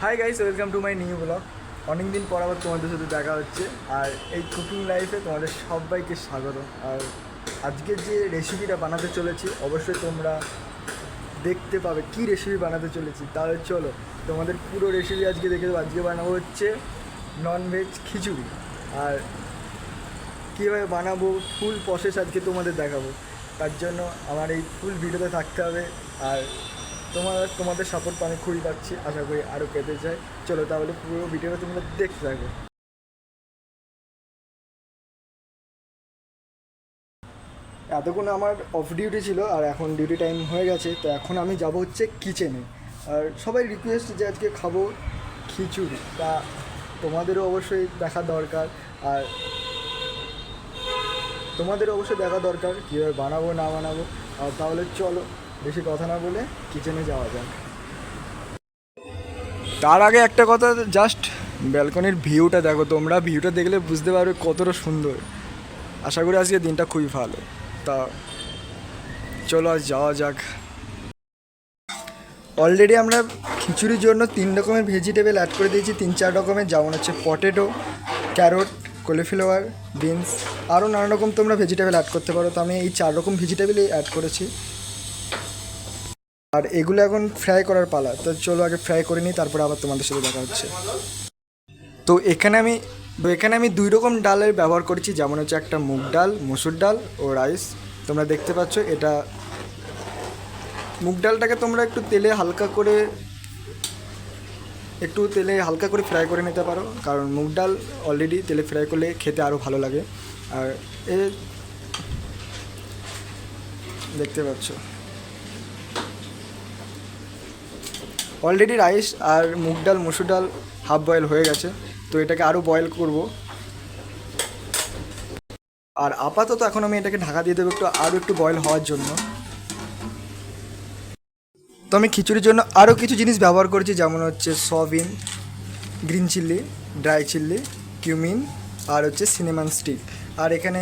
Hi guys, welcome to my new blog. অনেক দিন পর আবার তোমাদের সাথে দেখা হচ্ছে। আর এই কুকিং লাইফে তোমাদের সবাইকে স্বাগত। আর আজকে যে রেসিপিটা বানাতে চলেছি অবশ্যই তোমরা দেখতে পাবে কি রেসিপি বানাতে চলেছি। তাহলে চলো তোমাদের পুরো রেসিপি আজকে দেখে দেবো। আজকে বানাবো হচ্ছে ননভেজ খিচুড়ি। আর কীভাবে বানাবো ফুল প্রসেস আজকে তোমাদের দেখাবো। তার জন্য আমার এই ফুল ভিডিওতে থাকতে হবে। আর তোমাদের সাপোর্ট আমি খুবই পাচ্ছি, আশা করি আরও পেতে চাই। চলো তাহলে পুরো ভিডিওটা তোমরা দেখতে থাকো। এতক্ষণ আমার অফ ডিউটি ছিল আর এখন ডিউটি টাইম হয়ে গেছে, তো এখন আমি যাব হচ্ছে কিচেনে। আর সবাই রিকোয়েস্ট যে আজকে খাবো খিচুড়ি, তা তোমাদেরও অবশ্যই দেখা দরকার। আর তোমাদেরও অবশ্যই দেখা দরকার কীভাবে বানাবো না বানাবো। আর তাহলে চলো বেশি কথা না বলে কিচেনে যাওয়া যাক। তার আগে একটা কথা, জাস্ট ব্যালকনির ভিউটা দেখো। তোমরা ভিউটা দেখলে বুঝতে পারবে কতটা সুন্দর। আশা করি আজকে দিনটা খুবই ভালো। তা চলো আজ যাওয়া যাক। অলরেডি আমরা খিচুড়ির জন্য 3 রকমের ভেজিটেবল অ্যাড করে দিয়েছি, 3-4 রকমের, যেমন হচ্ছে পটেটো, ক্যারট, কলিফ্লাওয়ার, বিনস, আরও নানা রকম তোমরা ভেজিটেবল অ্যাড করতে পারো। তো আমি এই 4 রকম ভেজিটেবলই অ্যাড করেছি। আর এগুলো এখন ফ্রাই করার পালা। তো চলো আগে ফ্রাই করে নিই, তারপরে আবার তোমাদের সাথে দেখা হচ্ছে। তো এখানে আমি 2 রকম ডালের ব্যবহার করেছি, যেমন হচ্ছে একটা মুগ ডাল, মসুর ডাল ও রাইস। তোমরা দেখতে পাচ্ছ এটা। মুগ ডালটাকে তোমরা একটু তেলে হালকা করে ফ্রাই করে নিতে পারো, কারণ মুগ ডাল অলরেডি তেলে ফ্রাই করলে খেতে আরও ভালো লাগে। আর এ দেখতে পাচ্ছ অলরেডি রাইস আর মুগ ডাল, মসুর ডাল হাফ বয়েল হয়ে গেছে। তো এটাকে আরও বয়েল করব। আর আপাতত এখন আমি এটাকে ঢাকা দিয়ে দেবো আরও একটু বয়েল হওয়ার জন্য। তো আমি খিচুড়ির জন্য আরও কিছু জিনিস ব্যবহার করেছি, যেমন হচ্ছে সয়াবিন, গ্রিন চিল্লি, ড্রাই চিল্লি, কিউমিন, আর হচ্ছে সিনেমান স্টিক। আর এখানে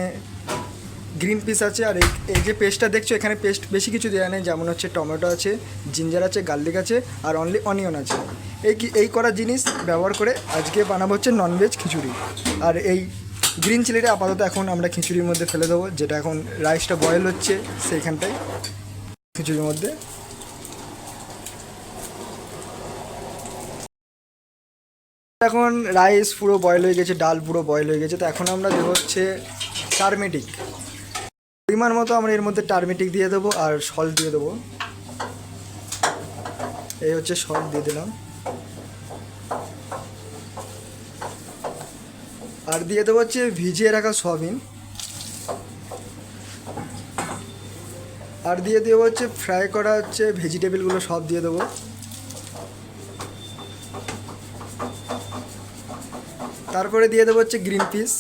গ্রিন পিস আছে। আর এই যে পেস্টটা দেখছো, এখানে পেস্ট বেশি কিছু দেওয়া নেই, যেমন হচ্ছে টমেটো আছে, জিঞ্জার আছে, গার্লিক আছে, আর অনলি অনিয়ন আছে। এই করা জিনিস ব্যবহার করে আজকে বানাবো হচ্ছে ননভেজ খিচুড়ি। আর এই গ্রিন চিলিটা আপাতত এখন আমরা খিচুড়ির মধ্যে ফেলে দেবো, যেটা এখন রাইসটা বয়েল হচ্ছে সেইখানটায় খিচুড়ির মধ্যে। এখন রাইস পুরো বয়েল হয়ে গেছে, ডাল পুরো বয়েল হয়ে গেছে। তো এখন আমরা দেবো হচ্ছে টারমেটিক। পরিমাণ মতো আমরা এর মধ্যে টারমেটিক দিয়ে দেবো আর সল্ট দিয়ে দেবো। এই হচ্ছে সল্ট দিয়ে দিলাম। আর দিয়ে দেবো হচ্ছে ভিজিয়ে রাখা সয়াবিন। আর দিয়ে দেবো হচ্ছে ফ্রাই করা হচ্ছে ভেজিটেবলগুলো, সব দিয়ে দেবো। তারপরে দিয়ে দেবো হচ্ছে গ্রিন পিস।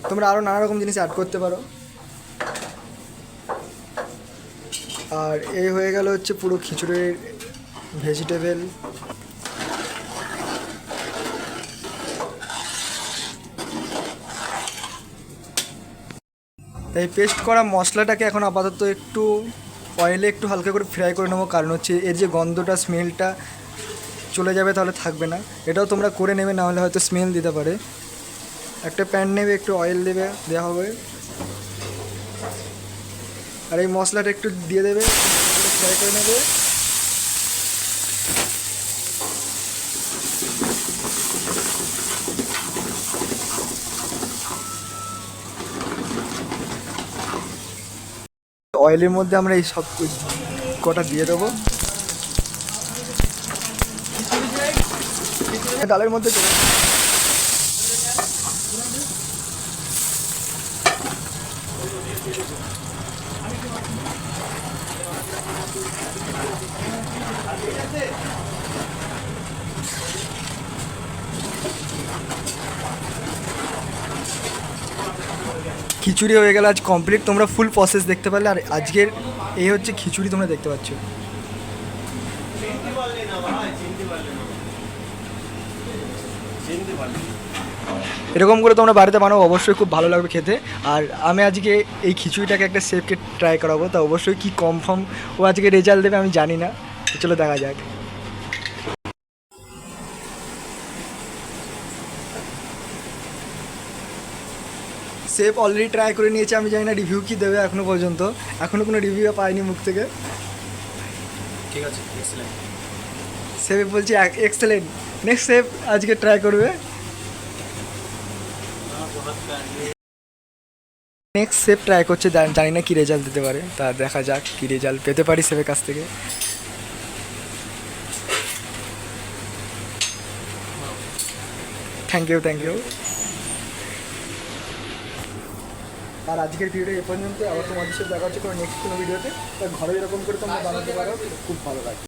তোমরা আরও নানা রকম জিনিস অ্যাড করতে পারো। আর এই হয়ে গেল হচ্ছে পুরো খিচুড়ির ভেজিটেবল। এই পেস্ট করা মশলাটাকে এখন আপাতত একটু অয়েলে একটু হালকা করে ফ্রাই করে নেবো, কারণ হচ্ছে এর যে গন্ধটা, স্মেলটা চলে যাবে, তাহলে থাকবে না। এটাও তোমরা করে নেবে, না হলে হয়তো স্মেল দিতে পারে। একটা প্যান নেবে, একটু অয়েল দেওয়া হবে। আর এই মশলাটা একটু দিয়ে দেবে, ফ্রাই করে নেবে। অয়েলের মধ্যে আমরা এই সব কটা দিয়ে দেবো। ডালের মধ্যে খিচুড়ি হয়ে গেল আজ কমপ্লিট। তোমরা ফুল প্রসেস দেখতে পারলে। আর আজকের এই হচ্ছে খিচুড়ি, তোমরা দেখতে পাচ্ছ। এরকম করে তোমরা বাড়িতে বানাও, অবশ্যই খুব ভালো লাগবে খেতে। আর আমি আজকে এই খিচুড়িটাকে একটা শেফকে ট্রাই করাবো, তা অবশ্যই কি কনফার্ম ও আজকে রেজাল্ট দেবে আমি জানি না। চলো দেখা যাক। সেফ অলরেডি ট্রাই করে নিয়েছে, আমি জানি না রিভিউ কী দেবে এখনও পর্যন্ত, এখনও কোনো রিভিউ পাইনি মুখ থেকে। ঠিক আছে, এক্সেলেন্ট। সেফ বলছি এক্সেলেন্ট। নেক্সট সেফ আজকে ট্রাই করবে। নেক্সট সেফ ট্রাই করছে, জানি না কী রেজাল্ট দিতে পারে, তা দেখা যাক কী রেজাল্ট পেতে পারি সেফের কাছ থেকে। Thank you. আর আজকের ভিডিওটা এ পর্যন্ত, আবার তোমাদের সাথে দেখা হচ্ছে কোনো নেক্সট কোনো ভিডিওতে। ঘরে এরকম করে তোমরা বানাতে পারো, খুব ভালো লাগে।